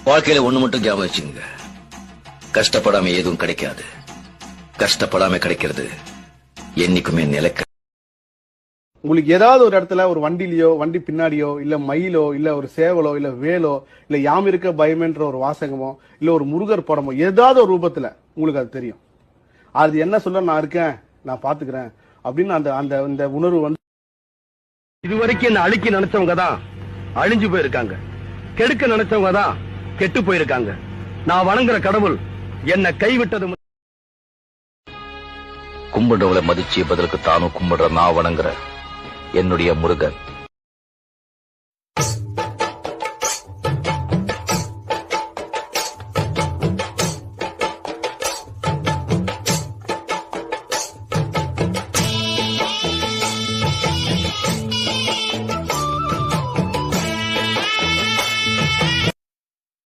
வாழ்க்கையில ஒண்ணு மட்டும் ஞாபகம் வச்சுங்க, கஷ்டப்படாம எதுவும் கிடைக்காது. கஷ்டப்படாம கிடைக்கிறது என்னைக்குமே நிலைக்க. உங்களுக்கு ஏதாவது ஒரு இடத்துல ஒரு வண்டியிலயோ, வண்டி பின்னாடியோ, இல்ல மயிலோ, இல்ல ஒரு சேவலோ, இல்ல வேலோ, இல்ல யாம் இருக்க பயமென்ற ஒரு வாசகமோ, இல்ல ஒரு முருகர் படமோ, ஏதாவது ஒரு ரூபத்துல உங்களுக்கு அது தெரியும். அது என்ன சொல்ல, நான் இருக்கேன், நான் பாத்துக்கிறேன் அப்படின்னு அந்த உணர்வு வந்து இதுவரைக்கும் என்ன அழிக்க நினைச்சவங்க தான் அழிஞ்சு போயிருக்காங்க, கெடுக்க நினைச்சவங்க தான் கெட்டு போயிருக்காங்க. நான் வணங்குற கடவுள் என்ன கைவிட்டது. கும்பிடுறவளை மதிச்சு பதிலுக்கு தானும் கும்பிடுற நான் வணங்குற என்னுடைய முருகன்